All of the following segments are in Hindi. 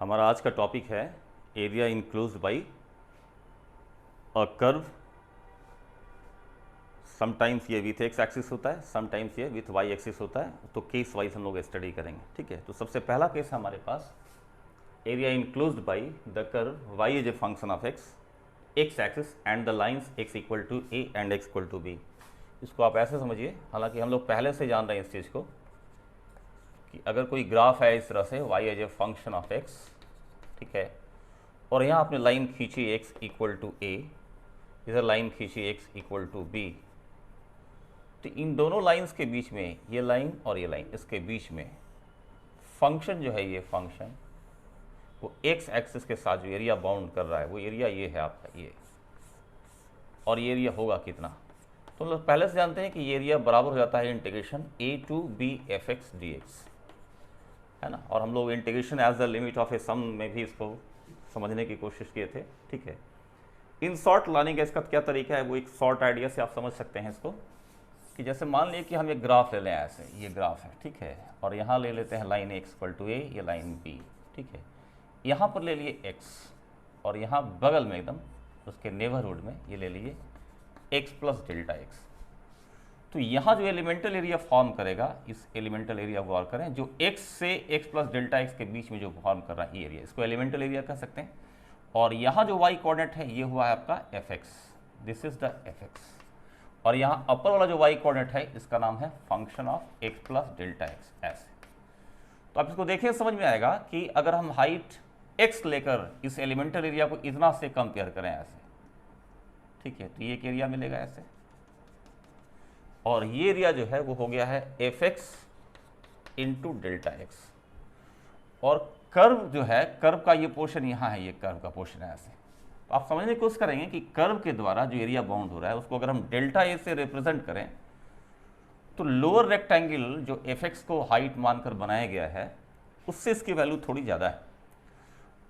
हमारा आज का टॉपिक है area enclosed bye a curve. Sometimes ये विथ एक्स एक्सिस होता है, समटाइम्स ये विथ वाई एक्सिस होता है। तो केस वाइज हम लोग स्टडी करेंगे, ठीक है। तो सबसे पहला केस है हमारे पास area enclosed by the curve Y is a function of X axis and the lines X equal to A and X equal to B. इसको आप ऐसे समझिए, हालांकि हम लोग पहले से जान रहे हैं इस चीज़ को कि अगर कोई ग्राफ है इस तरह से Y as a function of X, ठीक है, और यहाँ आपने लाइन खींची एक्स इक्वल टू ए, इधर लाइन खींची एक्स इक्वल टू बी, तो इन दोनों लाइंस के बीच में ये लाइन और ये लाइन, इसके बीच में फंक्शन जो है, ये फंक्शन वो एक्स एक्सिस के साथ जो एरिया बाउंड कर रहा है वो एरिया ये है आपका ये, और ये एरिया होगा कितना। तो हम लोग पहले से जानते हैं कि ये एरिया बराबर हो जाता है integration A to B F x D X, है ना। और हम लोग integration as the limit of a sum में भी इसको समझने की कोशिश किए थे, ठीक है। इन शॉर्ट लाने का इसका क्या तरीका है, वो एक शॉर्ट आइडिया से आप समझ सकते हैं इसको कि जैसे मान लीजिए कि हम एक ग्राफ ले लें ऐसे, ये ग्राफ है, ठीक है, और यहाँ ले लेते हैं लाइन एक्स इक्वल टू ए, ये लाइन बी, ठीक है। यहाँ पर ले लिए एक्स और यहाँ बगल में एकदम उसके नेबरहुड में ये ले लिए एक्स प्लस डेल्टा एक्स। तो यहाँ जो एलिमेंटल एरिया फॉर्म करेगा, इस एलिमेंटल एरिया को गौर करें, जो x से x प्लस डेल्टा एक्स के बीच में जो फॉर्म कर रहा है ये एरिया, इसको एलिमेंटल एरिया कह सकते हैं। और यहाँ जो y कोऑर्डिनेट है ये हुआ है आपका fx, this is the fx। और यहाँ अपर वाला जो y कोऑर्डिनेट है इसका नाम है function of x plus delta x, ऐसे। तो आप इसको देखिए, समझ में आएगा कि अगर हम हाइट x लेकर इस एलिमेंटल एरिया को इतना से कंपेयर करें ऐसे, ठीक है, तो ये एक एरिया मिलेगा ऐसे, और ये एरिया जो है वो हो गया है F x into delta x. और कर्व जो है, कर्व का ये पोर्शन यहाँ है, ये कर्व का पोर्शन है ऐसे। तो आप समझने की कोशिश करेंगे कि कर्व के द्वारा जो एरिया बाउंड हो रहा है उसको अगर हम डेल्टा ए से रिप्रेजेंट करें तो लोअर रेक्टेंगल जो एफ एक्स को हाइट मानकर बनाया गया है उससे इसकी वैल्यू थोड़ी ज़्यादा है।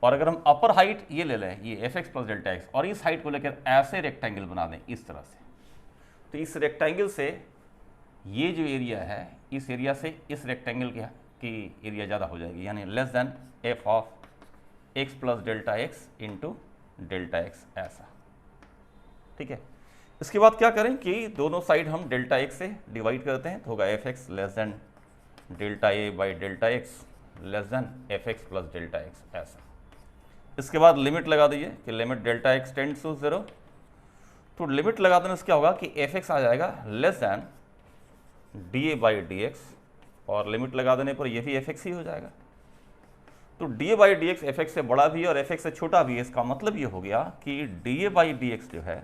और अगर हम अपर हाइट ये ले लें, ये F X plus delta x, और इस हाइट को लेकर ऐसे रेक्टेंगल बना दें इस तरह से, तो इस रेक्टेंगल से ये जो एरिया है, इस एरिया से इस रेक्टेंगल की एरिया ज़्यादा हो जाएगी, यानी less than F of x plus delta x into delta X, ऐसा, ठीक है। इसके बाद क्या करें कि दोनों साइड हम डेल्टा एक्स से डिवाइड करते हैं, तो होगा F X less than delta A by delta X less than F X plus delta X, ऐसा। इसके बाद लिमिट लगा दीजिए कि limit delta X tends to 0। तो लिमिट लगा देने से क्या होगा कि एफ एक्स आ जाएगा less than D A by D x, और लिमिट लगा देने पर ये भी एफ एक्स ही हो जाएगा। तो D A by D x F x से बड़ा भी है और एफ एक्स से छोटा भी है। इसका मतलब ये हो गया कि D A by D X जो है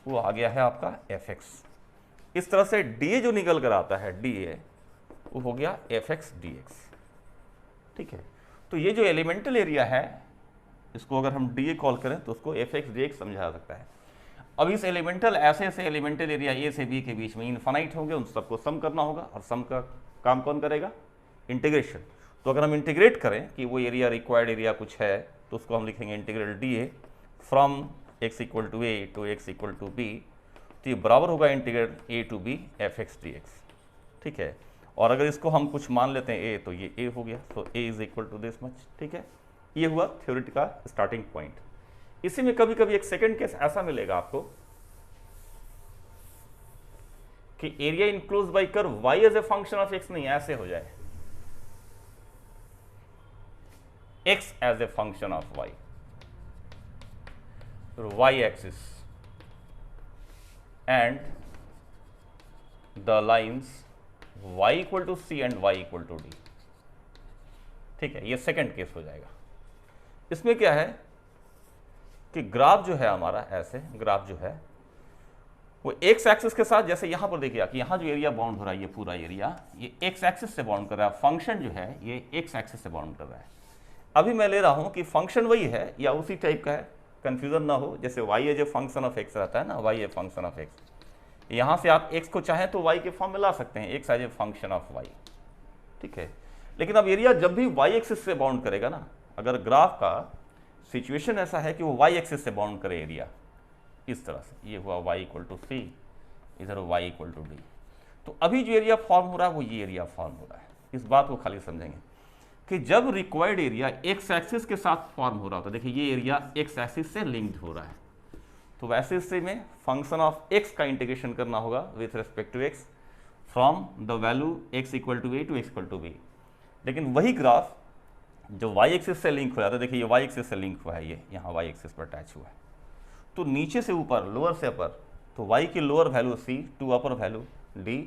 वो आ गया है आपका एफ एक्स। इस तरह से डी ए जो निकल कर आता है, डी ए वो हो गया एफ एक्स डी एक्स, ठीक है। तो ये जो एलिमेंटल एरिया है इसको अगर हम डी ए कॉल करें तो उसको एफ एक्स डी एक्स समझा जा सकता है। अब इस एलिमेंटल ऐसे एलिमेंटल एरिया ए से बी के बीच में इनफाइनाइट होंगे, उन सबको सम करना होगा, और सम का काम कौन करेगा, इंटीग्रेशन। तो अगर हम इंटीग्रेट करें कि वो एरिया रिक्वायर्ड एरिया कुछ है तो उसको हम लिखेंगे integral D A from x equal to A to x equal to B, तो ये बराबर होगा integral A to B F x D x, ठीक है। और अगर इसको हम कुछ मान लेते हैं ए, तो ये ए हो गया, तो A is equal to this much, ठीक है। ये हुआ थ्योरेटिक का स्टार्टिंग पॉइंट। इसी में कभी कभी एक सेकंड केस ऐसा मिलेगा आपको कि area enclose by curve y as a function of x नहीं, ऐसे हो जाए x as a function of y, y axis and the lines y equal to c and y equal to d, ठीक है। ये सेकंड केस हो जाएगा। इसमें क्या है कि ग्राफ जो है हमारा, ऐसे ग्राफ जो है वो एक्स एक्सिस के साथ, जैसे यहाँ पर देखिए कि यहाँ जो एरिया बाउंड हो रहा है ये पूरा एरिया ये एक्स एक्सिस से बाउंड कर रहा है, फंक्शन जो है ये एक्स एक्सिस से बाउंड कर रहा है। अभी मैं ले रहा हूँ कि फंक्शन वही है या उसी टाइप का है, कंफ्यूजन ना हो। जैसे Y as a function of X रहता है ना, Y a function of X, यहाँ से आप एक्स को चाहें तो वाई के फॉर्म में ला सकते हैं, X as a function of Y, ठीक है। लेकिन अब एरिया जब भी वाई एक्सिस से बाउंड करेगा ना, अगर ग्राफ का सिचुएशन ऐसा है कि वो वाई एक्सिस से बाउंड करे एरिया इस तरह से, ये हुआ y इक्वल टू सी, इधर y इक्वल टू डी, तो अभी जो एरिया फॉर्म हो रहा है वो ये एरिया फॉर्म हो रहा है। इस बात को खाली समझेंगे कि जब रिक्वायर्ड एरिया एक्स एक्सिस के साथ फॉर्म हो रहा होता है, देखिए ये एरिया एक्स एक्सिस से लिंक्ड हो रहा है, तो वैसे इससे में फंक्शन ऑफ एक्स का इंटीग्रेशन करना होगा with respect to X from the value X equal to A to x equal to B. लेकिन वही ग्राफ जो वाई एक्सिस से लिंक हो जाता है, देखिए ये वाई एक्सिस से लिंक हुआ है, ये यहाँ वाई एक्सिस पर अटैच हुआ है, तो नीचे से ऊपर लोअर से अपर, तो y की lower value c to upper value d,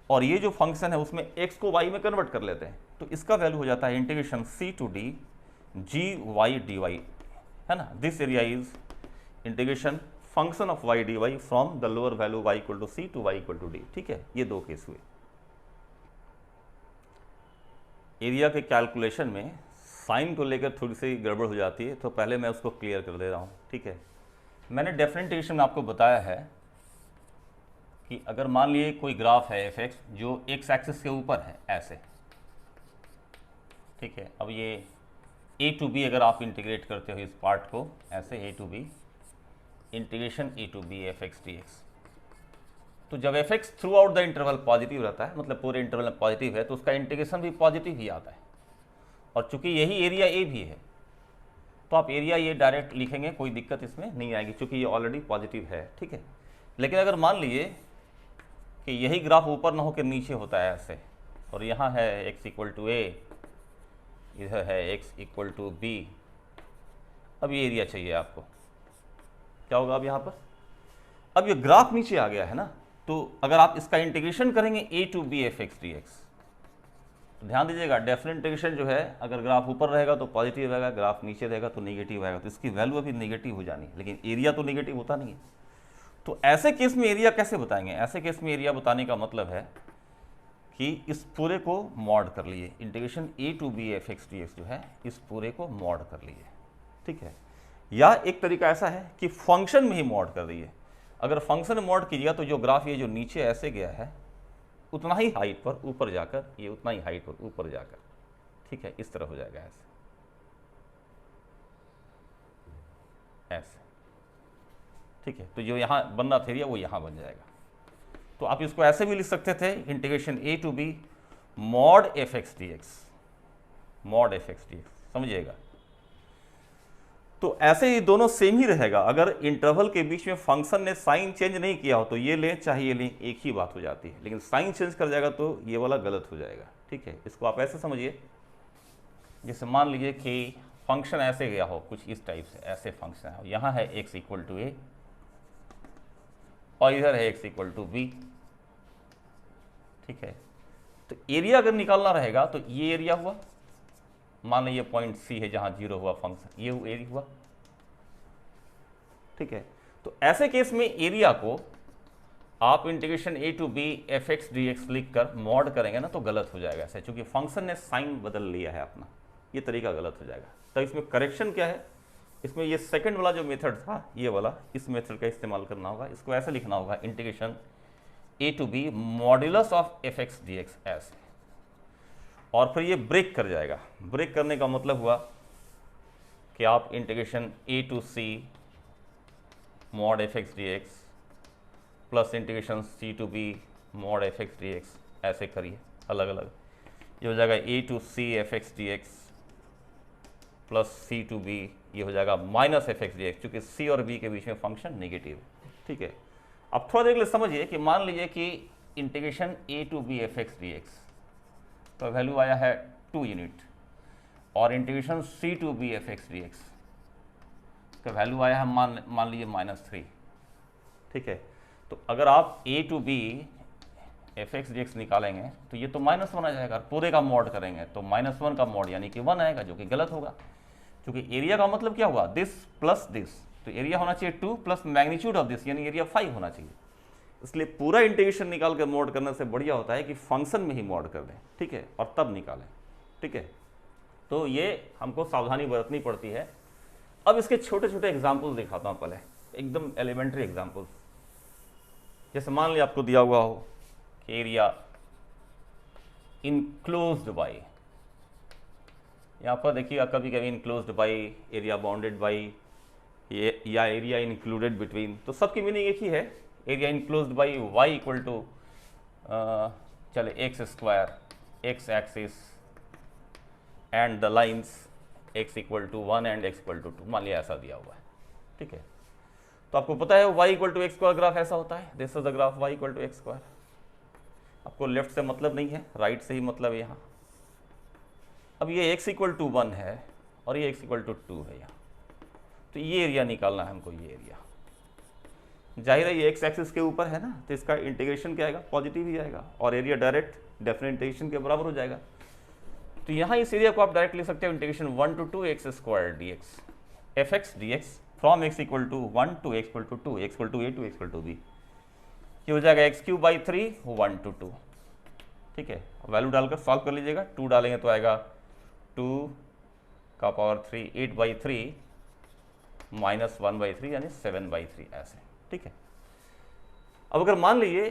और ये जो फंक्शन है उसमें x को y में कन्वर्ट कर लेते हैं, तो इसका वैल्यू हो जाता है integration c to d gy dy, है ना। This area is integration function of y dy from the lower value y equal to c to y equal to d। ठीक है, ये दो केस हुए। एरिया के कैलकुलेशन में साइन को लेकर थोड़ी सी गड़बड़ हो जाती है, तो पहले मैं उसको क्लियर कर दे रहा हूँ। ठीक है, मैंने डेफिनेशन में आपको बताया है कि अगर मान लिए कोई ग्राफ है एफ एक्स जो एक्स एक्सिस के ऊपर है ऐसे, ठीक है, अब ये ए टू बी अगर आप इंटीग्रेट करते हो इस पार्ट को ऐसे, A to B integration A to B F x D X, तो जब F X throughout the interval positive रहता है, मतलब पूरे इंटरवल में पॉजिटिव है, तो उसका इंटीग्रेशन भी पॉजिटिव ही आता है। और चूंकि यही एरिया ए भी है, तो आप एरिया ये डायरेक्ट लिखेंगे, कोई दिक्कत इसमें नहीं आएगी, चूंकि ये ऑलरेडी पॉजिटिव है। ठीक है, लेकिन अगर मान लीजिए कि यही ग्राफ ऊपर ना होकर नीचे होता है ऐसे, और यहाँ है x इक्वल टू ए, इधर है x इक्वल टू बी, अब ये एरिया चाहिए आपको, क्या होगा अब यहाँ पर, अब ये ग्राफ नीचे आ गया है ना, तो अगर आप इसका इंटीग्रेशन करेंगे A to B F x D X, तो ध्यान दीजिएगा डेफिनेट इंटीग्रेशन जो है, अगर ग्राफ ऊपर रहेगा तो पॉजिटिव रहेगा, ग्राफ नीचे रहेगा तो नेगेटिव आएगा, तो इसकी वैल्यू अभी नेगेटिव हो जानी है, लेकिन एरिया तो नेगेटिव होता नहीं है। तो ऐसे केस में एरिया कैसे बताएंगे, ऐसे केस में एरिया बताने का मतलब है कि इस पूरे को मॉड कर लिए, integration A to B F x D X जो है इस पूरे को मॉड कर लिए। ठीक है, या एक तरीका ऐसा है कि फंक्शन में ही मॉड कर दिए। अगर फंक्शन में मॉड कीजिएगा तो जो ग्राफ ये जो नीचे ऐसे गया है उतना ही हाइट पर ऊपर जाकर, ये उतना ही हाइट पर ऊपर जाकर, ठीक है, इस तरह हो जाएगा ऐसे ऐसे। ठीक है, तो जो यहाँ बनना था एरिया वो यहाँ बन जाएगा। तो आप इसको ऐसे भी लिख सकते थे, integration A to B mod F x D X, mod F x D X, समझिएगा। तो ऐसे ही दोनों सेम ही रहेगा, अगर इंटरवल के बीच में फंक्शन ने साइन चेंज नहीं किया हो तो ये लें चाहे ये लें एक ही बात हो जाती है, लेकिन साइन चेंज कर जाएगा तो ये वाला गलत हो जाएगा। ठीक है, इसको आप ऐसे समझिए, जैसे मान लीजिए कि फंक्शन ऐसे गया हो कुछ इस टाइप से, ऐसे फंक्शन है, यहाँ है एक्स इक्वल टू ए और इधर है एक्स इक्वल टू बी। ठीक है, तो एरिया अगर निकालना रहेगा तो ये एरिया हुआ, मान लीजिए पॉइंट सी है जहां जीरो हुआ फंक्शन, ये एरिया हुआ। ठीक है, तो ऐसे केस में एरिया को आप integration A to B F x D X लिख कर मॉड करेंगे ना तो गलत हो जाएगा ऐसे, क्योंकि फंक्शन ने साइन बदल लिया है अपना, ये तरीका गलत हो जाएगा। तो इसमें करेक्शन क्या है, इसमें ये सेकंड वाला जो मेथड था ये वाला, इस मेथड का इस्तेमाल करना होगा। इसको ऐसे लिखना होगा, integration A to B modulus of F x D X ऐसे, और फिर ये ब्रेक कर जाएगा। ब्रेक करने का मतलब हुआ कि आप integration A to C mod F x D X plus integration C to B mod F x D X ऐसे करिए अलग अलग, ये हो जाएगा ए to C F x D X plus C to B, ये हो जाएगा minus F x D X, चूँकि सी और बी के बीच में फंक्शन नेगेटिव है। ठीक है, अब थोड़ा देर के लिए समझिए कि मान लीजिए कि integration A to B F x D X तो वैल्यू आया है 2 यूनिट, और integration C to B F x D X का वैल्यू आया है मान लीजिए -3। ठीक है, तो अगर आप A to B F x D X निकालेंगे तो ये तो -1 आ जाएगा, पूरे का मॉड करेंगे तो -1 का मॉड यानी कि 1 आएगा, जो कि गलत होगा, क्योंकि एरिया का मतलब क्या हुआ, दिस प्लस दिस, तो एरिया होना चाहिए 2 प्लस मैग्नीट्यूड ऑफ दिस, यानी एरिया 5 होना चाहिए। इसलिए पूरा इंटीग्रेशन निकाल कर मॉड करने से बढ़िया होता है कि फंक्शन में ही मॉड कर दें। ठीक है, और तब निकालें। ठीक है, तो ये हमको सावधानी बरतनी पड़ती है। अब इसके छोटे छोटे एग्जाम्पल्स दिखाता हूँ पहले, एकदम एलिमेंट्री एग्जाम्पल्स। जैसे मान लिया आपको दिया हुआ हो कि एरिया इनक्लोज्ड बाई, यहाँ पर देखिए कभी कभी enclosed by, area bounded by, या एरिया इंक्लूडेड बिटवीन, तो सबकी मीनिंग एक ही है, area enclosed by Y equal to चले X square, X axis and the lines x equal to 1 and x equal to 2, मान लिया ऐसा दिया हुआ है, ठीक है। तो आपको पता है y equal to x square graph ऐसा होता है, this is the graph y equal to x square. आपको लेफ्ट से मतलब नहीं है, राइट से ही मतलब है यहाँ। अब ये x इक्वल टू 1 है और ये x इक्वल टू 2 है यहाँ, तो ये एरिया निकालना है हमको, ये एरिया। जाहिर है ये x एक्सिस के ऊपर है ना, तो इसका इंटीग्रेशन क्या आएगा, पॉजिटिव ही आएगा, और एरिया डायरेक्ट डेफिनेट इंटीग्रेशन के बराबर हो जाएगा। तो यहाँ इस एरिया को आप डायरेक्ट लिख सकते हो integration 1 to 2 x square dx, fx dx from x equal to 1 to x equal to 2, x equal to a to x equal to b। ये हो जाएगा x क्यूब बाई 3 1 to 2, ठीक है। वैल्यू डालकर सॉल्व कर लीजिएगा, 2 डालेंगे तो आएगा 2 का पावर 3 8 बाई 3 माइनस 1 बाई 3 यानी 7 बाई 3 ऐसे, ठीक है। अब अगर मान लीजिए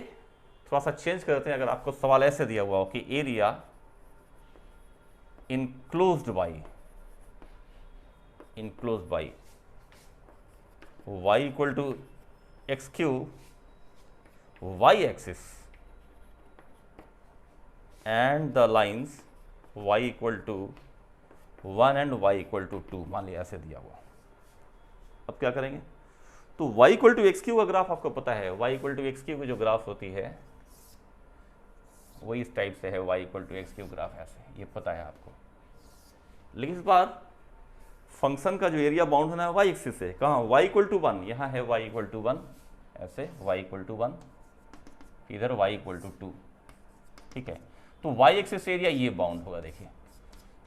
थोड़ा सा चेंज करते हैं, अगर आपको सवाल ऐसे दिया हुआ हो कि area enclosed by y equal to X cube Y axis and the lines y equal to 1 and y equal to 2, मान लिया ऐसे दिया हुआ। अब क्या करेंगे, तो y equal to X cube का ग्राफ आपको पता है, y equal to X cube की जो ग्राफ होती है वही इस टाइप से है, y equal to X cube graph ऐसे, ये पता है आपको। लेकिन इस बार फंक्शन का जो एरिया बाउंड होना है y एक्सिस से, कहाँ, y इक्वल टू 1, यहाँ है y इक्वल टू 1 ऐसे, y इक्वल टू 1, इधर y इक्वल टू 2, ठीक है। तो y एक्सिस से एरिया ये बाउंड होगा। देखिए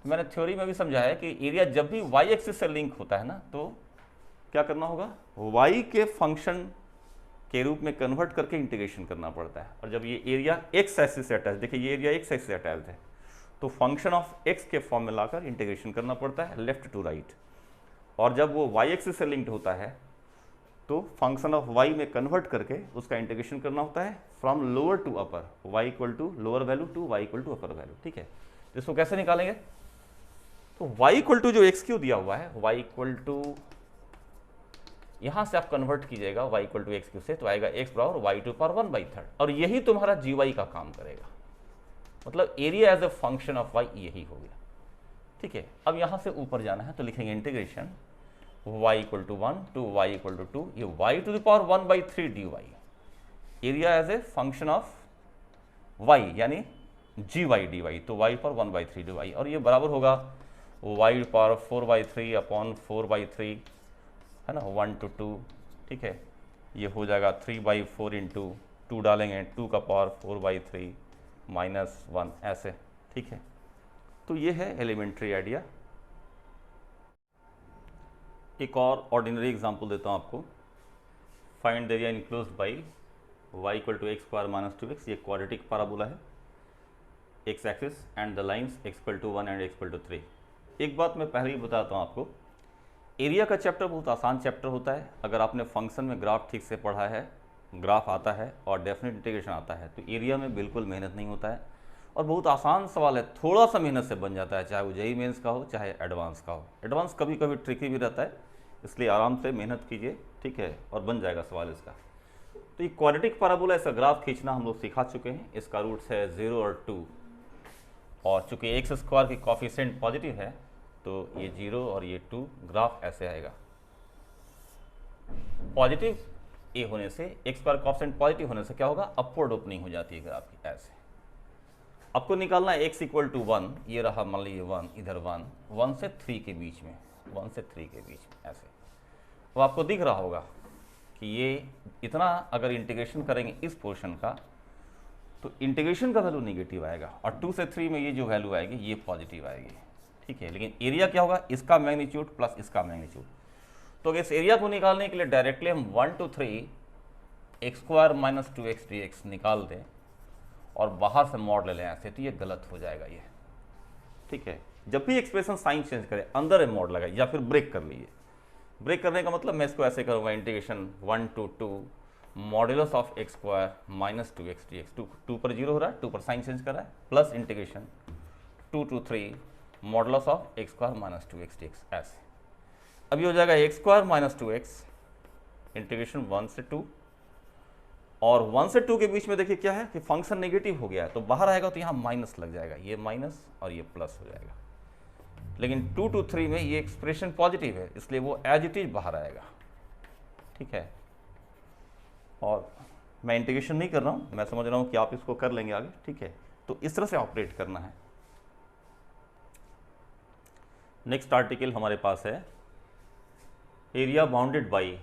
तो मैंने थ्योरी में भी समझाया कि एरिया जब भी y एक्सिस से लिंक होता है ना, तो क्या करना होगा, y के फंक्शन के रूप में कन्वर्ट करके इंटीग्रेशन करना पड़ता है। और जब ये एरिया x एक्सिस से अटैच, देखिए ये एरिया x एक्सिस से अटैच है, तो फंक्शन ऑफ x के फॉर्म में लाकर इंटीग्रेशन करना पड़ता है लेफ्ट टू राइट। और जब वो y एक्सिस से लिंक्ड होता है तो फंक्शन ऑफ y में कन्वर्ट करके उसका इंटीग्रेशन करना होता है from lower to upper, y equal to lower value to y equal to upper value, ठीक है। तो इसको कैसे निकालेंगे, तो y इक्वल टू जो एक्स क्यू दिया हुआ है, y इक्वल टू यहां से आप कन्वर्ट कीजिएगा y equal to X cube से, तो आएगा x बराबर y टू पावर 1/3, और यही तुम्हारा gy का काम करेगा। मतलब area as a function of y यही हो गया, ठीक है। अब यहां से ऊपर जाना है तो लिखेंगे integration y equal to 1 to y equal to 2, ये y to the power 1/3 dy, area as a function of y यानी gy dy, तो y पर 1/3 dy, और ये बराबर होगा y पावर 4/3 अपॉन 4/3 है ना, 1 to 2, ठीक है। ये हो जाएगा 3/4 इंटू 2 डालेंगे 2 का पावर 4/3 माइनस 1 ऐसे, ठीक है। तो ये है एलिमेंट्री आइडिया। एक और ऑर्डिनरी एग्जांपल देता हूँ आपको। Find the area enclosed by y equal to x square minus 2x, ये क्वाड्रेटिक पैराबोला है, x axis and the lines x equal to 1 and x equal to 3। एक बात मैं पहले ही बताता हूँ आपको, एरिया का चैप्टर बहुत आसान चैप्टर होता है। अगर आपने फंक्शन में ग्राफ ठीक से पढ़ा है, ग्राफ आता है और डेफिनेट इंटीग्रेशन आता है, तो एरिया में बिल्कुल मेहनत नहीं होता है और बहुत आसान सवाल है, थोड़ा सा मेहनत से बन जाता है, चाहे वो जेईई मेंस का हो चाहे एडवांस का हो। एडवांस कभी कभी ट्रिकी भी रहता है, इसलिए आराम से मेहनत कीजिए, ठीक है, और बन जाएगा सवाल इसका। तो ये क्वाड्रेटिक पैराबोला, ऐसा ग्राफ खींचना हम लोग सिखा चुके हैं। इसका रूट्स है 0 और 2, और चूँकि एक्स स्क्वायर की कॉफिशिएंट पॉजिटिव है तो ये 0 और ये 2, ग्राफ ऐसे आएगा। पॉजिटिव ए होने से, एक्स स्क्वायर कॉफिशिएंट पॉजिटिव होने से क्या होगा, अपवर्ड ओपनिंग हो जाती है ग्राफ की ऐसे। आपको निकालना है x इक्वल टू 1, ये रहा मान लीजिए 1, इधर 1 से 3 के बीच में, 1 से 3 के बीच में ऐसे। अब आपको दिख रहा होगा कि ये इतना अगर इंटीग्रेशन करेंगे इस पोर्शन का, तो इंटीग्रेशन का वैल्यू नेगेटिव आएगा, और 2 से 3 में ये जो वैल्यू आएगी ये पॉजिटिव आएगी, ठीक है। लेकिन एरिया क्या होगा, इसका मैग्नीट्यूड प्लस इसका मैग्नीट्यूड। तो इस एरिया को निकालने के लिए डायरेक्टली हम 1 to 3 x square minus 2x dx निकाल दें और बाहर से मॉड ले लें ऐसे, तो ये गलत हो जाएगा ये, ठीक है। जब भी एक्सप्रेशन साइन चेंज करें अंदर मॉड लगाइए या फिर ब्रेक कर लीजिए। ब्रेक करने का मतलब मैं इसको ऐसे करूँगा, integration 1 to 2 modulus of x square minus 2x dx, 2 पर 0 हो रहा है, 2 पर साइन चेंज कर रहा है, plus integration 2 to 3 modulus of x square minus 2x dx ऐसे। अभी हो जाएगा x square minus 2x integration 1 से 2, और 1 से 2 के बीच में देखिए क्या है कि फंक्शन नेगेटिव हो गया है, तो बाहर आएगा तो यहाँ माइनस लग जाएगा, ये माइनस और ये प्लस हो जाएगा। लेकिन 2 to 3 में ये एक्सप्रेशन पॉजिटिव है, इसलिए वो एज इट इज बाहर आएगा, ठीक है। और मैं इंटीग्रेशन नहीं कर रहा हूँ, मैं समझ रहा हूँ कि आप इसको कर लेंगे आगे, ठीक है। तो इस तरह से ऑपरेट करना है। नेक्स्ट आर्टिकल हमारे पास है area bounded by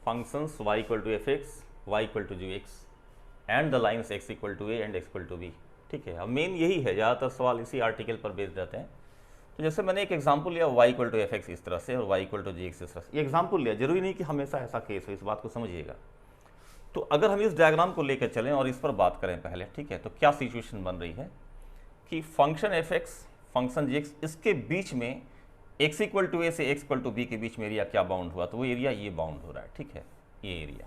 functions y equal to F x, Y equal to ji X and the lines x equal to a and x equal to b, ठीक है। अब मेन यही है, ज़्यादातर सवाल इसी आर्टिकल पर बेस्ड रहते हैं। तो जैसे मैंने एक एग्जांपल लिया y equal to F X इस तरह से और y equal to ji x इस तरह से, ये एग्जांपल लिया, जरूरी नहीं कि हमेशा ऐसा केस हो, इस बात को समझिएगा। तो अगर हम इस डायग्राम को लेकर चलें और इस पर बात करें पहले, ठीक है, तो क्या सिचुएशन बन रही है कि फंक्शन एफ एक्स, फंक्शन जी एक्स, इसके बीच में x इक्वल टू ए से x इक्वल टू बी के बीच में एरिया क्या बाउंड हुआ, तो वो एरिया ये बाउंड हो रहा है, ठीक है, ये एरिया।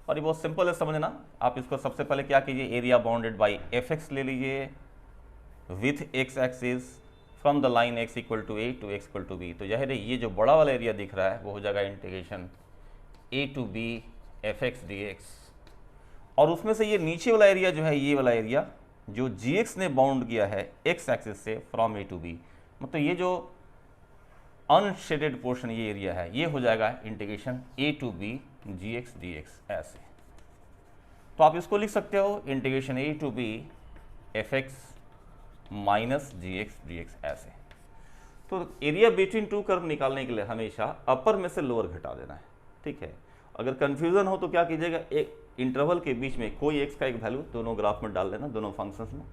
और ये बहुत सिंपल है समझना। आप इसको सबसे पहले क्या कीजिए, area bounded by F X ले लीजिए with x axis from the line x equal to A to x equal to B. तो जाहिर है ये जो बड़ा वाला एरिया दिख रहा है वो हो जाएगा integration a to B F x D x, और उसमें से ये नीचे वाला एरिया जो है, ये वाला एरिया जो जी एक्स ने बाउंड किया है x एक्सिस से फ्रॉम a टू बी, मतलब ये जो अनशेडेड पोर्शन ये एरिया है, ये हो जाएगा integration a to B G x D X, ऐसे। तो आप इसको लिख सकते हो integration a to B F x minus ji x D X, ऐसे। तो एरिया बिटवीन टू कर्व निकालने के लिए हमेशा अपर में से लोअर घटा देना है, ठीक है। अगर कंफ्यूजन हो तो क्या कीजिएगा, एक इंटरवल के बीच में कोई x का एक वैल्यू दोनों ग्राफ में डाल देना, दोनों फंक्शंस में,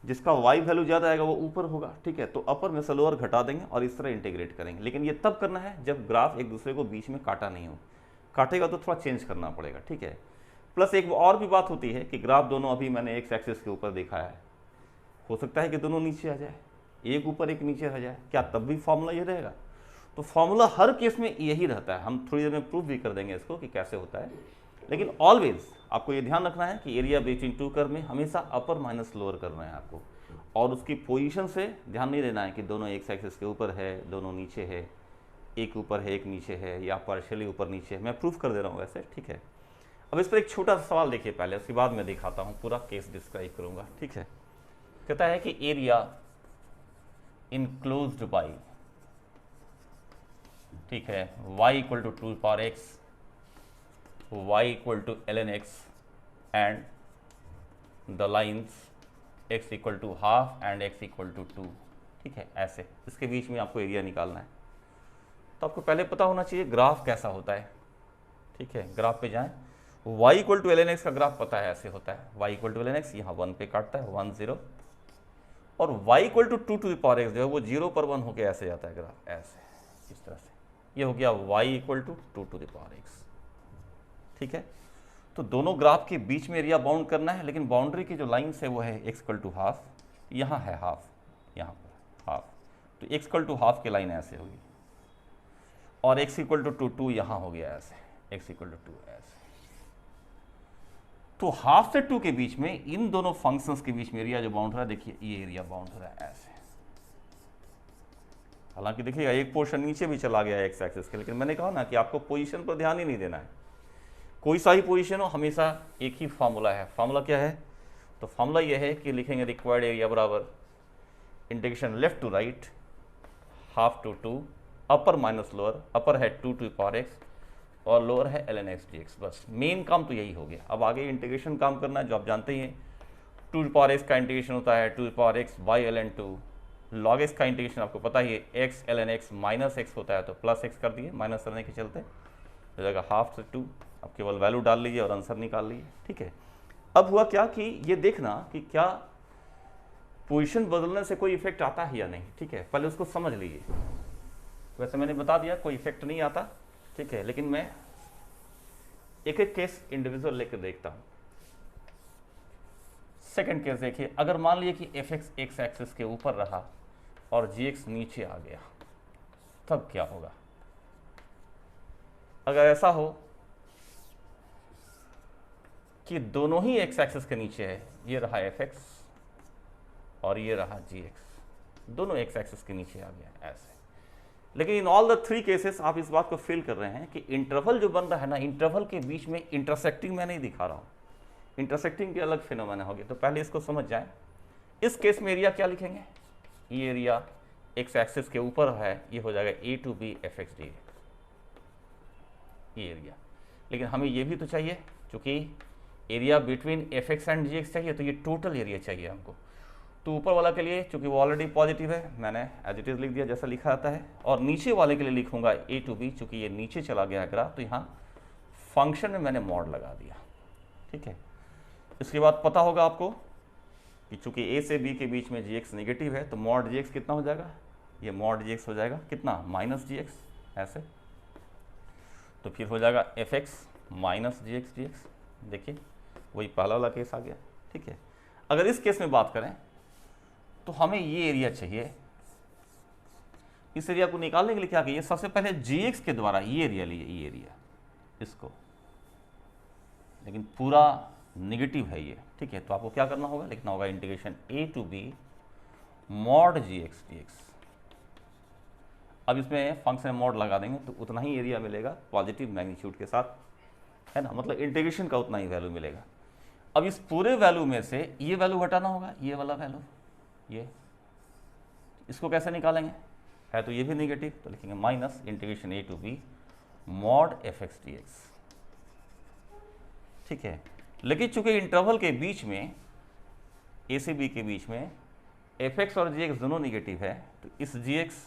जिसका y वैल्यू ज़्यादा आएगा वो ऊपर होगा, ठीक है। तो अपर में से लोअर घटा देंगे और इस तरह इंटीग्रेट करेंगे। लेकिन ये तब करना है जब ग्राफ एक दूसरे को बीच में काटा नहीं हो, काटेगा तो थोड़ा चेंज करना पड़ेगा, ठीक है। प्लस एक और भी बात होती है कि ग्राफ दोनों अभी मैंने एक्स एक्सिस के ऊपर दिखाया है, हो सकता है कि दोनों नीचे आ जाए, एक ऊपर एक नीचे आ जाए, क्या तब भी फॉर्मूला ये रहेगा? तो फॉर्मूला हर केस में यही रहता है। हम थोड़ी देर में प्रूफ भी कर देंगे इसको कि कैसे होता है। लेकिन ऑलवेज आपको ये ध्यान रखना है कि एरिया बिटवीन टू कर्व में हमेशा अपर माइनस लोअर करना है आपको, और उसकी पोजीशन से ध्यान नहीं देना है कि दोनों एक्स एक्सिस के ऊपर है, दोनों नीचे है, एक ऊपर है एक नीचे है, या पार्शियली ऊपर नीचे है। मैं प्रूफ कर दे रहा हूँ वैसे, ठीक है। अब इस पर एक छोटा सा सवाल देखिए पहले, उसके बाद मैं दिखाता हूँ, पूरा केस डिस्क्राइब करूँगा, ठीक है। कहता है कि एरिया इनक्लोज्ड बाई, ठीक है, y equal to 2 power x, y equal to ln x and the lines x equal to half and x equal to 2, ठीक है, ऐसे। इसके बीच में आपको एरिया निकालना है। तो आपको पहले पता होना चाहिए ग्राफ कैसा होता है, ठीक है। ग्राफ पे जाएं, y equal to ln x का ग्राफ पता है, ऐसे होता है। y equal to ln x यहाँ 1 पे काटता है, 1 0, और y equal to 2 to the power x जो है वो 0 पर 1 होके ऐसे जाता है ग्राफ, ऐसे, इस तरह से। ये हो गया y equal to 2 to the power x, ठीक है। तो दोनों ग्राफ के बीच में एरिया बाउंड करना है, लेकिन बाउंड्री की जो लाइन्स है वो है x इक्वल टू हाफ, यहाँ है हाफ, यहाँ पर हाफ, तो x इक्वल टू हाफ की लाइन ऐसे होगी, और x इक्वल टू 2 यहाँ हो गया ऐसे, x इक्वल टू 2 ऐसे। तो हाफ से 2 के बीच में इन दोनों फंक्शंस के बीच में एरिया जो बाउंड हो रहा है, देखिए ये एरिया बाउंड हो रहा है ऐसे। हालांकि देखिएगा एक पोर्शन नीचे भी चला गया है एक्स एक्सिस के, लेकिन मैंने कहा ना कि आपको पोजीशन पर ध्यान ही नहीं देना है। कोई सा ही पोजीशन हो, हमेशा एक ही फार्मूला है। फार्मूला क्या है? तो फार्मूला ये है कि लिखेंगे रिक्वायर्ड एरिया बराबर integration left to right half to 2, upper minus lower, upper है 2 टू पावर एक्स और लोअर है ln x dx। बस मेन काम तो यही हो गया। अब आगे इंटीग्रेशन काम करना है, जो आप जानते ही हैं। 2 पावर x का इंटीग्रेशन होता है 2 power x by ln 2, log x का इंटीग्रेशन आपको पता ही है x ln x minus x होता है, तो प्लस x कर दिए माइनस करने के चलते हो जाएगा हाफ से 2। अब केवल वैल्यू डाल लीजिए और आंसर निकाल लीजिए, ठीक है। अब हुआ क्या कि ये देखना कि क्या पोजीशन बदलने से कोई इफेक्ट आता है या नहीं, ठीक है। पहले उसको समझ लीजिए। वैसे मैंने बता दिया कोई इफेक्ट नहीं आता, ठीक है, लेकिन मैं एक एक केस इंडिविजुअल लेकर देखता हूं। सेकंड केस देखिए, अगर मान लीजिए कि एफ एक्स एक्स एक्सिस के ऊपर रहा और जी एक्स नीचे आ गया, तब क्या होगा? अगर ऐसा हो कि दोनों ही एक्स एक्सिस के नीचे है, ये रहा एफ एक्स और ये रहा जी एक्स, दोनों एक्स एक्सिस के नीचे आ गया ऐसे। लेकिन इन ऑल द 3 केसेस आप इस बात को फील कर रहे हैं कि इंटरवल जो बन रहा है ना, इंटरवल के बीच में इंटरसेक्टिंग मैं नहीं दिखा रहा हूं, इंटरसेक्टिंग के अलग फिनोमेना हो गया। तो पहले इसको समझ जाएं। इस केस में एरिया क्या लिखेंगे? ये एरिया एक्स एक्सिस के ऊपर है, ये हो जाएगा ए to B F x d, ये एरिया। लेकिन हमें ये भी तो चाहिए, क्योंकि area between f x and g x चाहिए, तो ये टोटल एरिया चाहिए हमको। तो ऊपर वाला के लिए चूंकि वो ऑलरेडी पॉजिटिव है, मैंने एज इट इज़ लिख दिया जैसा लिखा आता है, और नीचे वाले के लिए लिखूंगा ए टू बी, चूंकि ये नीचे चला गया है ग्राफ, तो यहाँ फंक्शन में मैंने मॉड लगा दिया, ठीक है। इसके बाद पता होगा आपको कि चूंकि ए से बी के बीच में जी एक्स निगेटिव है, तो मॉड जी एक्स कितना हो जाएगा, ये मॉड जी एक्स हो जाएगा कितना, माइनस जी एक्स, ऐसे। तो फिर हो जाएगा एफ एक्स माइनस जी एक्स डी एक्स। देखिए वही पहला वाला केस आ गया, ठीक है। अगर इस केस में बात करें तो हमें ये एरिया चाहिए, इस एरिया को निकालने के लिए क्या किया, सबसे पहले जी एक्स के द्वारा ये एरिया लिए, ये एरिया इसको, लेकिन पूरा निगेटिव है ये, ठीक है। तो आपको क्या करना होगा, लिखना होगा integration A to B mod g x D x. अब इसमें फंक्शन मॉड लगा देंगे तो उतना ही एरिया मिलेगा पॉजिटिव मैग्नीट्यूड के साथ, है ना, मतलब इंटीग्रेशन का उतना ही वैल्यू मिलेगा। अब इस पूरे वैल्यू में से ये वैल्यू हटाना होगा, ये वाला वैल्यू, ये इसको कैसे निकालेंगे, है तो ये भी निगेटिव, तो लिखेंगे minus integration A to B mod F x D x, ठीक है। लेकिन चूंकि इंटरवल के बीच में ए से बी के बीच में एफ एक्स और जी एक्स दोनों निगेटिव है, तो इस g x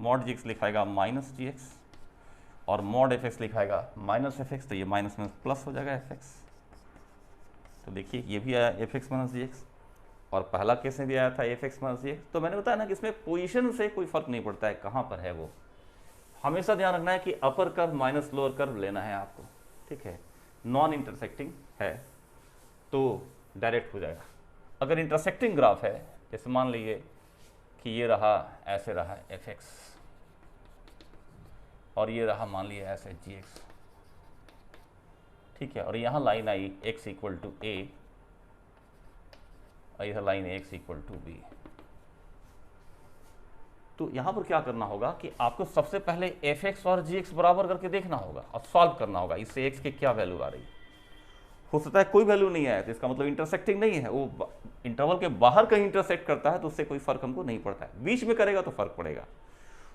mod g x लिखाएगा माइनस जी एक्स, और मॉड एफ एक्स लिखाएगा माइनस एफ एक्स, तो ये माइनस में प्लस हो जाएगा एफ एक्स। तो देखिए ये भी आया एफ एक्स माइनस जी एक्स, और पहला केस में भी आया था एफ एक्स माइनस जी एक्स। तो मैंने बताया ना कि इसमें पोजीशन से कोई फर्क नहीं पड़ता है कहाँ पर है, वो हमेशा ध्यान रखना है कि अपर कर्व माइनस लोअर कर्व लेना है आपको, ठीक है। नॉन इंटरसेक्टिंग है तो डायरेक्ट हो जाएगा। अगर इंटरसेक्टिंग ग्राफ है, जैसे मान लीजिए कि ये रहा, ऐसे रहा एफ एक्स, और ये रहा मान लिया ऐसे जी एक्स, ठीक है, और यहाँ लाइन आई x इक्वल टू ए, और यह line x equal to B. तो यहाँ पर क्या करना होगा कि आपको सबसे पहले एफ एक्स और जी एक्स बराबर करके देखना होगा और सॉल्व करना होगा, इससे x के क्या वैल्यू आ रही है। हो सकता है कोई वैल्यू नहीं आए, तो इसका मतलब इंटरसेक्टिंग नहीं है, वो इंटरवल के बाहर कहीं इंटरसेक्ट करता है, तो उससे कोई फर्क हमको नहीं पड़ता है, बीच में करेगा तो फर्क पड़ेगा।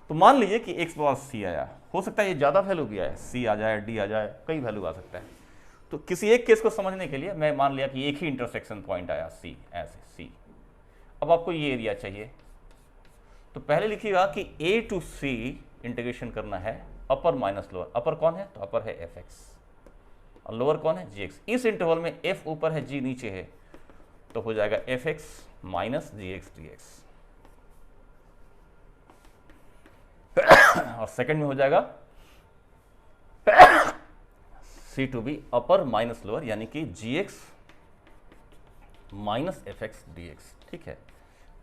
तो मान लीजिए कि x बराबर सी आया, हो सकता है ये ज़्यादा वैल्यू भी आए, सी आ जाए, डी आ जाए, कई वैल्यू आ सकता है। तो किसी एक केस को समझने के लिए मैं मान लिया कि एक ही इंटरसेक्शन पॉइंट आया सी, ऐसे सी। अब आपको ये एरिया चाहिए, तो पहले लिखिएगा कि ए टू सी इंटीग्रेशन करना है, अपर माइनस लोअर। अपर कौन है, तो अपर है एफ एक्स, और लोअर कौन है, जी एक्स। इस इंटरवल में एफ ऊपर है, जी नीचे है, तो हो जाएगा एफ एक्स माइनस जी एक्स डी एक्स, और सेकंड में हो जाएगा c to b upper minus lower, यानी कि g x minus F x D x, ठीक है।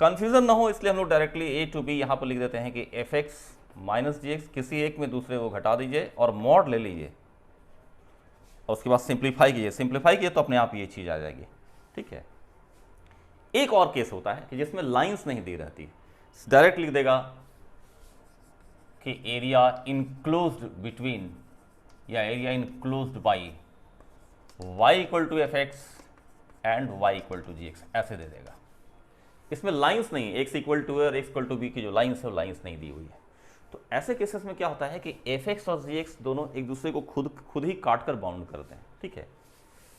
कंफ्यूजन ना हो इसलिए हम लोग डायरेक्टली ए टू बी यहाँ पर लिख देते हैं कि एफ एक्स माइनस जी एक्स, किसी एक में दूसरे को घटा दीजिए और मॉड ले लीजिए, और उसके बाद सिंप्लीफाई कीजिए। सिंप्लीफाई किए तो अपने आप ये चीज़ आ जाएगी, ठीक है। एक और केस होता है कि जिसमें लाइंस नहीं दी रहती, डायरेक्ट लिख देगा कि एरिया इनक्लोज्ड बिटवीन या area enclosed by y equal to F x and y equal to ji x, ऐसे दे देगा। इसमें लाइंस नहीं, x इक्वल टू और x इक्वल टू बी की जो लाइंस है वो लाइंस नहीं दी हुई है। तो ऐसे केसेस में क्या होता है कि एफ एक्स और जी एक्स दोनों एक दूसरे को खुद ही काट कर बाउंड करते हैं, ठीक है।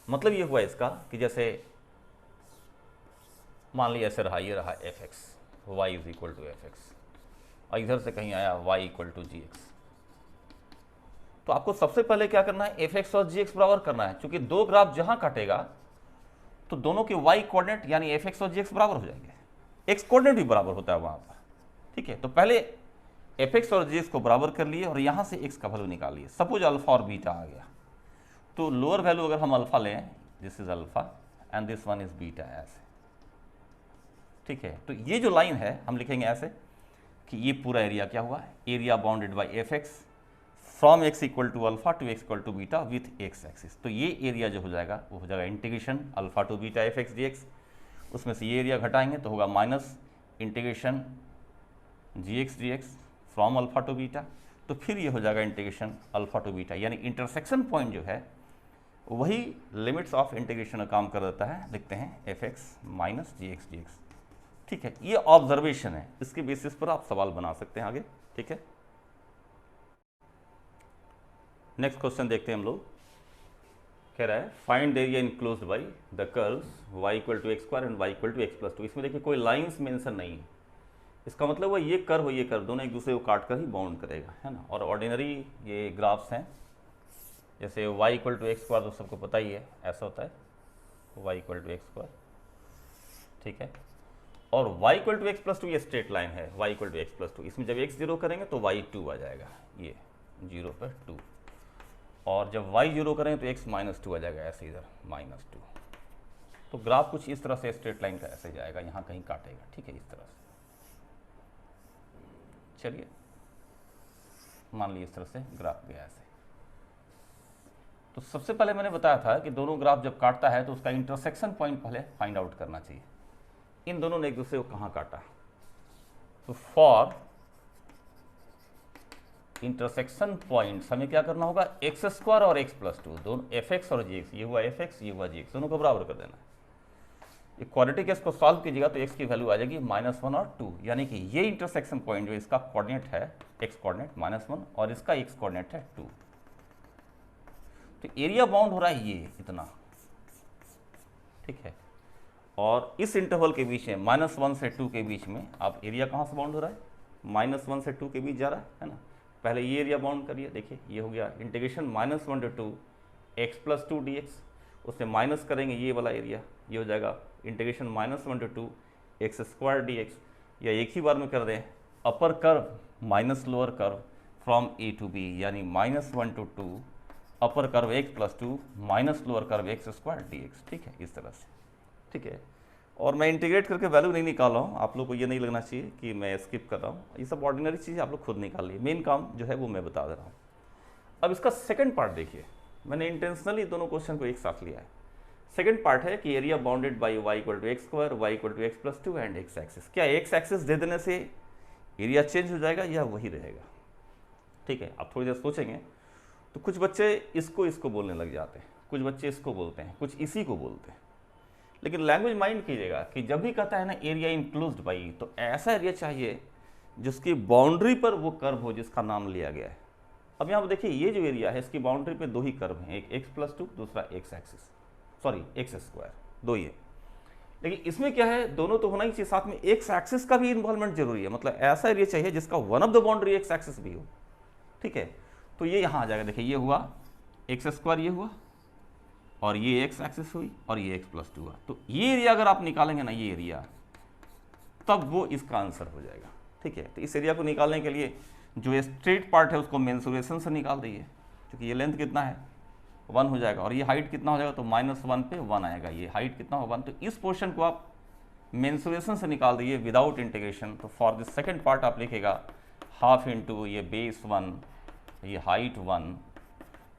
मतलब ये हुआ इसका कि जैसे मान लिया ऐसे रहा, ये रहा f x, y is equal to F x, और इधर से कहीं आया y equal to ji x. तो आपको सबसे पहले क्या करना है, एफ एक्स और जी एक्स बराबर करना है। क्योंकि दो ग्राफ जहां काटेगा तो दोनों के y कोऑर्डिनेट यानी एफ एक्स और जी एक्स बराबर हो जाएंगे, x कोऑर्डिनेट भी बराबर होता है वहां पर, ठीक है। तो पहले एफ एक्स और जी एक्स को बराबर कर लिए और यहां से x का वैल्यू निकाल लिए। सपोज अल्फा और बीटा आ गया, तो लोअर वैल्यू अगर हम अल्फा लें, this is alpha and this one is beta, ऐसे, ठीक है। तो ये जो लाइन है हम लिखेंगे ऐसे कि ये पूरा एरिया क्या हुआ, area bounded by F x from x equal to alpha to x equal to beta with x axis. तो ये एरिया जो हो जाएगा वो हो जाएगा integration alpha to beta f x D x, उसमें से ये एरिया घटाएंगे तो होगा minus integration g x D x from alpha to beta. तो फिर ये हो जाएगा इंटीग्रेशन अल्फा टू बीटा, यानी इंटरसेक्शन पॉइंट जो है वही लिमिट्स ऑफ इंटीग्रेशन का काम कर देता है। लिखते हैं एफ एक्स माइनस जी एक्स डी एक्स, ठीक है, ये ऑब्जर्वेशन है, इसके बेसिस पर आप सवाल बना सकते हैं आगे। ठीक है, नेक्स्ट क्वेश्चन देखते हैं हम लोग। कह रहा है find area enclosed by the curves y equal to x square and y equal to x plus two. इसमें देखिए कोई लाइंस मेंशन नहीं है, इसका मतलब वो ये कर्व दोनों एक दूसरे को काट कर ही बाउंड करेगा, है ना। और ऑर्डिनरी ये ग्राफ्स हैं, जैसे y equal to x square तो सबको पता ही है, ऐसा होता है y equal to x square, ठीक है। और y equal to x plus two ये स्ट्रेट लाइन है, y equal to x plus two, इसमें जब x जीरो करेंगे तो y 2 आ जाएगा, ये 0 पर 2, और जब y जीरो करेंगे तो x माइनस 2 आ जाएगा, ऐसे इधर माइनस 2। तो ग्राफ कुछ इस तरह से स्ट्रेट लाइन का ऐसे जाएगा, यहाँ कहीं काटेगा, ठीक है, इस तरह से। चलिए मान लीजिए इस तरह से ग्राफ गया ऐसे। तो सबसे पहले मैंने बताया था कि दोनों ग्राफ जब काटता है तो उसका इंटरसेक्शन पॉइंट पहले फाइंड आउट करना चाहिए। इन दोनों ने एक दूसरे को कहाँ काटा, तो फॉर इंटरसेक्शन पॉइंट्स हमें क्या करना होगा, एक्स स्क्वायर और एक्स प्लस टू दोनों एफ एक्स और जी एक्स, ये हुआ एफ एक्स, ये हुआ जी एक्स, दोनों को बराबर कर देना है। ये क्वाड्रेटिक केस को सॉल्व कीजिएगा तो एक्स की वैल्यू आ जाएगी -1 और 2, यानी कि ये इंटरसेक्शन पॉइंट जो इसका कोऑर्डिनेट है एक्स कोऑर्डिनेट -1 और इसका एक्स कोऑर्डिनेट है 2। तो एरिया बाउंड हो रहा है ये इतना, ठीक है। और इस इंटरवल के बीच में -1 से 2 के बीच में आप एरिया कहाँ से बाउंड हो रहा है, -1 से 2 के बीच जा रहा है ना। पहले ये एरिया बाउंड करिए, देखिए ये हो गया integration -1 to 2 x plus 2 d x, उससे माइनस करेंगे ये वाला एरिया, ये हो जाएगा integration -1 to 2 x square d x, या एक ही बार में कर दें upper curve minus lower curve from a to b, यानी -1 to 2 upper curve x plus 2 minus lower curve x square d x, ठीक है, इस तरह से, ठीक है। और मैं इंटीग्रेट करके वैल्यू नहीं निकाल रहा हूँ, आप लोग को ये नहीं लगना चाहिए कि मैं स्किप कर रहा हूँ, ये सब ऑर्डिनरी चीज़ आप लोग खुद निकाल लीजिए, मेन काम जो है वो मैं बता दे रहा हूँ। अब इसका सेकंड पार्ट देखिए, मैंने इंटेंशनली दोनों क्वेश्चन को एक साथ लिया है। सेकंड पार्ट है कि area bounded by y equal to x square, y equal to x plus 2 and x axis. क्या एक्स एक्सिस दे देने से एरिया चेंज हो जाएगा या वही रहेगा, ठीक है। आप थोड़ी देर सोचेंगे तो कुछ बच्चे इसको बोलने लग जाते हैं, कुछ बच्चे इसको बोलते हैं, कुछ इसी को बोलते हैं। लेकिन लैंग्वेज माइंड कीजिएगा कि जब भी कहता है ना एरिया इनक्लोज्ड बाई, तो ऐसा एरिया चाहिए जिसकी बाउंड्री पर वो कर्व हो जिसका नाम लिया गया है। अब यहाँ पर देखिए ये जो एरिया है इसकी बाउंड्री पे दो ही कर्व हैं, एक एक्स प्लस 2, दूसरा x axis, sorry x square, दो ही है। लेकिन इसमें क्या है, दोनों तो होना ही चाहिए, साथ में एक्स एक्सिस का भी इन्वॉल्वमेंट जरूरी है, मतलब ऐसा एरिया चाहिए जिसका one of the boundary x axis भी हो, ठीक है। तो ये यहाँ आ जाएगा, देखिए ये हुआ एक्स स्क्वायर, ये हुआ, और ये एक्स एक्सिस हुई, और ये एक्स प्लस 2 हुआ। तो ये एरिया अगर आप निकालेंगे ना, ये एरिया, तब वो इसका आंसर हो जाएगा, ठीक है। तो इस एरिया को निकालने के लिए जो स्ट्रेट पार्ट है उसको मेंसुरेशन से निकाल दीजिए, क्योंकि ये लेंथ कितना है 1 हो जाएगा, और ये हाइट कितना हो जाएगा, तो -1 पे 1 आएगा, ये हाइट कितना होगा 1। तो इस पोर्शन को आप मेंसुरेशन से निकाल दीजिए विदाउट इंटीग्रेशन। तो फॉर दिस सेकेंड पार्ट आप लिखेगा हाफ इंटू ये बेस 1, ये हाइट 1,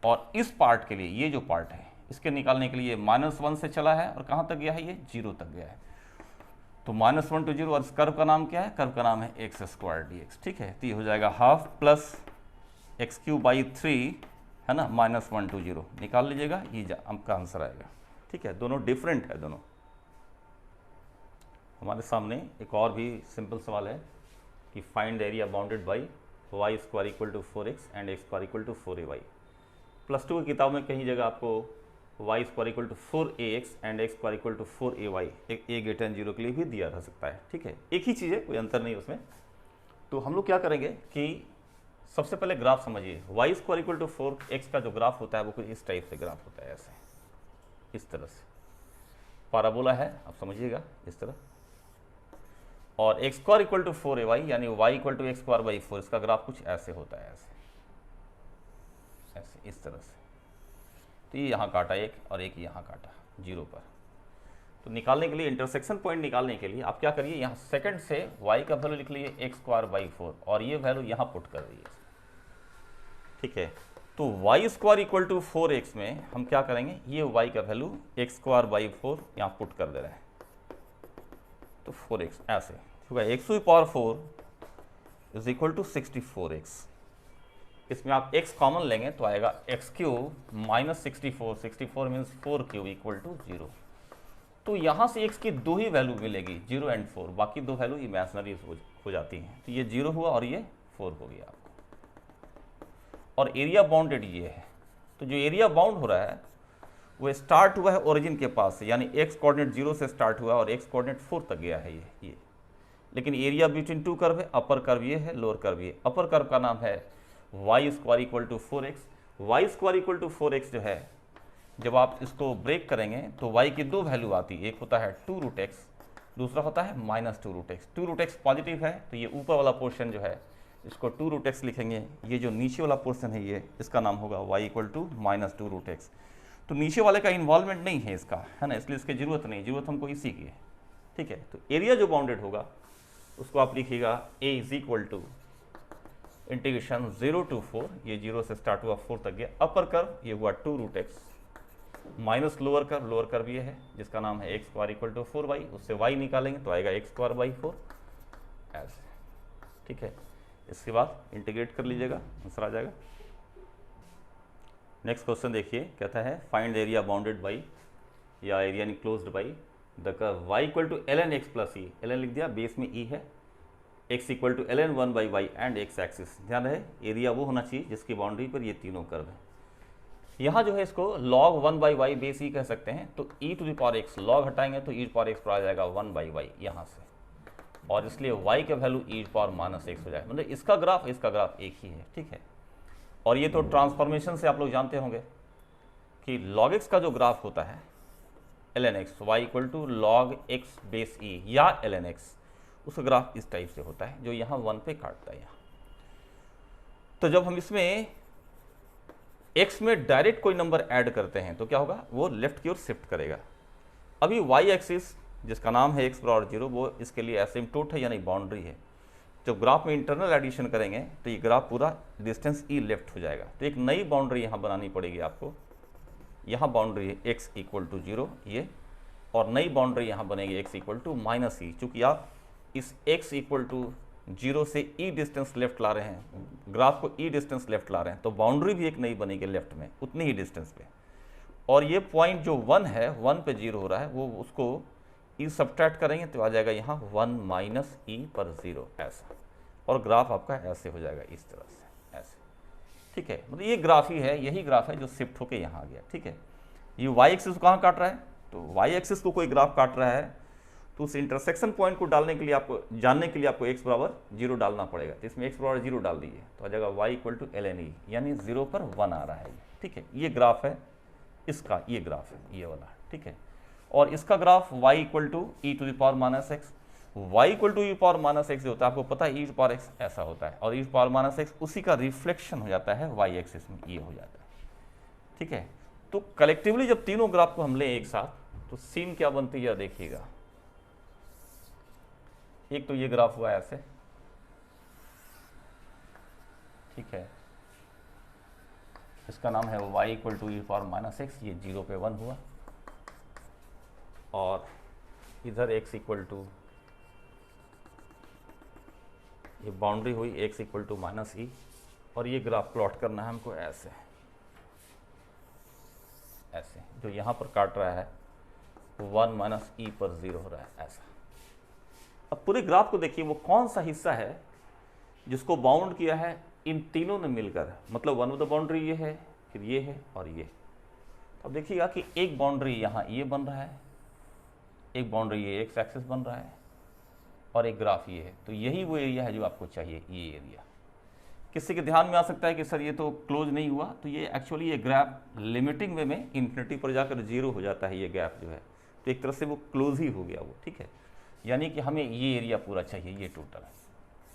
और इस पार्ट के लिए ये जो पार्ट है इसके निकालने के लिए -1 से चला है और कहाँ तक गया है, ये 0 तक गया है। तो -1 to 0, और इस कर्व का नाम क्या है, कर्व का नाम है एक्स स्क्वायर डी एक्स, ठीक है। तो ये हो जाएगा half plus x cube by 3, है ना, -1 to 0 निकाल लीजिएगा, ये आपका आंसर आएगा, ठीक है। दोनों डिफरेंट है दोनों। हमारे सामने एक और भी सिंपल सवाल है कि find area bounded by y square equal to 4x and x square equal to 4ay। Plus 2 की किताब में कहीं जगह आपको y square equal to 4ax and x square equal to 4ay एक a ग्रेटर देन 0 के लिए भी दिया रह सकता है, ठीक है। एक ही चीज़ है, कोई अंतर नहीं उसमें। तो हम लोग क्या करेंगे कि सबसे पहले ग्राफ समझिए, y square equal to 4x का जो ग्राफ होता है वो कुछ इस टाइप से ग्राफ होता है, ऐसे इस तरह से पैराबोला है, आप समझिएगा इस तरह। और x square equal to 4ay यानी y equal to x square by 4, इसका ग्राफ कुछ ऐसे होता है, ऐसे ऐसे इस तरह से। तो ये यहाँ काटा एक और एक यहाँ काटा 0 पर। तो निकालने के लिए, इंटरसेक्शन पॉइंट निकालने के लिए आप क्या करिए, यहाँ सेकंड से y का वैल्यू लिख लीजिए एक्स स्क्वायर बाई 4 और ये वैल्यू यहाँ पुट कर दीजिए, ठीक है। तो y square equal to 4x में हम क्या करेंगे, ये y का वैल्यू एक्स स्क्वायर बाई 4 यहाँ पुट कर दे रहे हैं, तो 4x ऐसे होगा, x to power 4 is equal to 64x। इसमें आप x कॉमन लेंगे तो आएगा x cube -64, 64 means 4 cube equal to 0। तो यहाँ से x की दो ही वैल्यू मिलेगी 0 एंड 4, बाकी दो वैल्यू इमेजनरी हो जाती हैं। तो ये 0 हुआ और ये 4 हो गया आपको। और एरिया बाउंडेड ये है। तो जो एरिया बाउंड हो रहा है वो स्टार्ट हुआ है ओरिजिन के पास से, यानी x कोऑर्डिनेट 0 से स्टार्ट हुआ और x कोऑर्डिनेट 4 तक गया है ये। लेकिन एरिया बिटवीन टू कर्व है, अपर कर्व ये है, लोअर कर्व ये। अपर कर्व का नाम है y square equal to 4x। y square equal to 4x जो है, जब आप इसको ब्रेक करेंगे तो y की दो वैल्यू आती है, एक होता है 2√x, दूसरा होता है -2√x। 2√x पॉजिटिव है तो ये ऊपर वाला पोर्शन जो है इसको 2√x लिखेंगे, ये जो नीचे वाला पोर्शन है ये इसका नाम होगा y इक्वल टू -2√x। तो नीचे वाले का इन्वॉल्वमेंट नहीं है इसका, है ना, इसलिए इसकी जरूरत नहीं, जरूरत हमको इसी की है, ठीक है। तो एरिया जो बाउंडेड होगा उसको आप लिखिएगा a is equal to integration 0 to 4, ये 0 से स्टार्ट हुआ 4 तक गया। अपर कर्व ये हुआ 2√x माइनस लोअर कर्व ये है जिसका नाम है x square equal to 4y, उससे y निकालेंगे तो आएगा x स्क्वायर बाई 4 ऐसे, ठीक है। इसके बाद इंटीग्रेट कर लीजिएगा, आंसर आ जाएगा। नेक्स्ट क्वेश्चन देखिए, कहता है find the area bounded by या area enclosed by the curve y equal to ln x plus e. ln लिख दिया, बेस में e है, x equal to ln 1 by y and x axis. ध्यान रहे एरिया वो होना चाहिए जिसकी बाउंड्री पर ये तीनों कर्व है। यहाँ जो है इसको log 1 by y base e कह सकते हैं, तो e to the power x log हटाएंगे तो e पावर x पर आ जाएगा 1 बाई वाई यहाँ से, और इसलिए y का वैल्यू e पावर -x हो जाएगा। मतलब इसका ग्राफ एक ही है, ठीक है। और ये तो ट्रांसफॉर्मेशन से आप लोग जानते होंगे कि log x का जो ग्राफ होता है ln x, y equal to log x base e या ln x, उसका ग्राफ इस टाइप से होता है जो यहाँ 1 पे काटता है यहाँ। तो जब हम इसमें x में डायरेक्ट कोई नंबर ऐड करते हैं तो क्या होगा, वो लेफ्ट की ओर शिफ्ट करेगा। अभी y एक्सिस जिसका नाम है x बराबर 0 वो इसके लिए एसिम्पटोट है यानी बाउंड्री है। जब ग्राफ में इंटरनल एडिशन करेंगे तो ये ग्राफ पूरा डिस्टेंस e लेफ्ट हो जाएगा। तो एक नई बाउंड्री यहाँ बनानी पड़ेगी आपको। यहाँ बाउंड्री है x इक्वल टू 0 ये, और नई बाउंड्री यहाँ बनेगी x इक्वल टू -e। चूँकि आप इस x इक्वल टू 0 से e डिस्टेंस लेफ्ट ला रहे हैं, ग्राफ को e डिस्टेंस लेफ्ट ला रहे हैं, तो बाउंड्री भी एक नई बनेगी लेफ्ट में उतनी ही डिस्टेंस पे। और ये पॉइंट जो 1 है, 1 पे 0 हो रहा है, वो उसको e सब्ट्रैक्ट करेंगे तो आ जाएगा यहाँ 1 माइनस e पर 0 ऐसा, और ग्राफ आपका ऐसे हो जाएगा इस तरह से ऐसे, ठीक है। मतलब ये ग्राफ ही है, यही ग्राफ है जो शिफ्ट होके यहाँ आ गया, ठीक है। ये y एक्सिस को कहाँ काट रहा है, तो y एक्सिस को कोई ग्राफ काट रहा है तो उस इंटरसेक्शन पॉइंट को डालने के लिए आपको जानने के लिए आपको x बराबर 0 डालना पड़ेगा। तो इसमें x बराबर 0 डाल दीजिए तो आ जाएगा y equal to ln e, यानी 0 पर 1 आ रहा है, ठीक है। ये ग्राफ है इसका, ये ग्राफ है ये वाला, ठीक है। और इसका graph y equal to e to the power minus x, y equal to e power minus x होता है, आपको पता है e पावर x ऐसा होता है, और e पावर माइनस एक्स उसी का रिफ्लेक्शन हो जाता है y एक्सिस में, ये हो जाता है, ठीक है। तो कलेक्टिवली जब तीनों ग्राफ को हम लें एक साथ तो सीन क्या बनती है देखिएगा। एक तो ये ग्राफ हुआ ऐसे, ठीक है, इसका नाम है y equal to e power minus x, ये 0 पे 1 हुआ, और इधर x इक्वल टू, ये बाउंड्री हुई x इक्वल टू -e, और ये ग्राफ प्लॉट करना है हमको ऐसे ऐसे, जो यहाँ पर काट रहा है 1 माइनस e पर 0 हो रहा है ऐसा। अब पूरे ग्राफ को देखिए वो कौन सा हिस्सा है जिसको बाउंड किया है इन तीनों ने मिलकर, मतलब वन ऑफ द बाउंड्री ये है, फिर ये है और ये। अब देखिएगा कि एक बाउंड्री यहाँ ये बन रहा है, एक बाउंड्री ये एक्स एक्सिस बन रहा है, और एक ग्राफ ये है। तो यही वो एरिया है जो आपको चाहिए, ये एरिया। किसी के ध्यान में आ सकता है कि सर ये तो क्लोज नहीं हुआ, तो ये एक्चुअली ये गैप लिमिटिंग वे में इन्फिनिटी पर जाकर 0 हो जाता है, ये गैप जो है, तो एक तरह से वो क्लोज ही हो गया वो, ठीक है। यानी कि हमें ये एरिया पूरा चाहिए, ये टोटल है,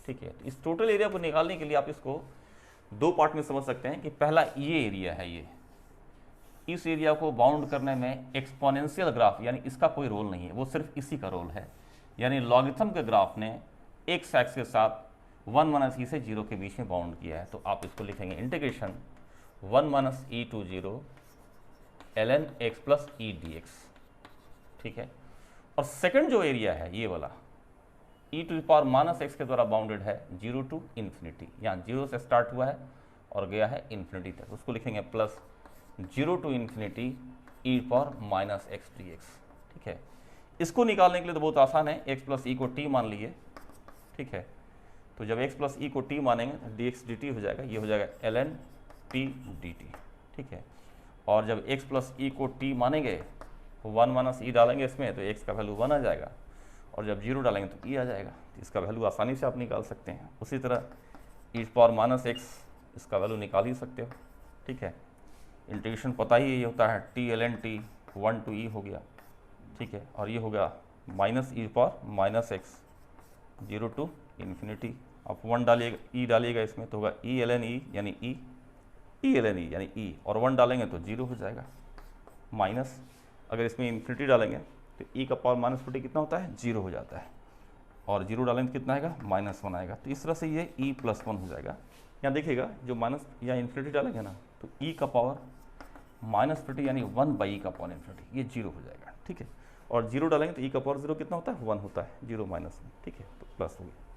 ठीक है। तो इस टोटल एरिया को निकालने के लिए आप इसको दो पार्ट में समझ सकते हैं कि पहला ये एरिया है, ये इस एरिया को बाउंड करने में एक्सपोनेंशियल ग्राफ यानी इसका कोई रोल नहीं है, वो सिर्फ इसी का रोल है। यानी लॉगरिथम के ग्राफ ने एक्स एक्स के साथ 1 माइनस ई से 0 के बीच में बाउंड किया है। तो आप इसको लिखेंगे integration 1 minus e to 0 ln x plus e d x, ठीक है। और सेकंड जो एरिया है ये वाला e to the power minus x के द्वारा बाउंडेड है 0 टू इन्फिनिटी, यहाँ 0 से स्टार्ट हुआ है और गया है इन्फिनिटी तक, उसको लिखेंगे plus 0 to infinity e power minus x D x, ठीक है। इसको निकालने के लिए तो बहुत आसान है, x प्लस ई को t मान लिए, ठीक है। तो जब x प्लस ई को t मानेंगे तो dx dt हो जाएगा, ये हो जाएगा ln t dt, ठीक है। और जब x प्लस ई को t मानेंगे 1 माइनस ई डालेंगे इसमें तो x का वैल्यू 1 आ जाएगा, और जब 0 डालेंगे तो e आ जाएगा, तो इसका वैल्यू आसानी से आप निकाल सकते हैं। उसी तरह e पावर माइनस x, इसका वैल्यू निकाल ही सकते हो, ठीक है। इंटीग्रेशन पता ही ये होता है, t ln t 1 to e हो गया, ठीक है। और ये हो गया minus E power minus x 0 to infinity. आप 1 डालिएगा, e डालिएगा इसमें तो होगा e ln e यानी e ln e यानी e, और 1 डालेंगे तो 0 हो जाएगा, माइनस अगर इसमें इन्फिनिटी डालेंगे तो e का पावर माइनस फोर्टी कितना होता है, 0 हो जाता है, और 0 डालेंगे तो कितना आएगा, -1 आएगा। तो इस तरह से ये e + 1 हो जाएगा। यहाँ देखिएगा जो माइनस या इन्फिनिटी डालेंगे ना तो e का पावर -50 यानी 1/e का पावर इन्फिनिटी, ये 0 हो जाएगा, ठीक है। और 0 डालेंगे तो e का पावर 0 कितना होता है, 1 होता है, 0 - 1, ठीक है, तो प्लस हो गया।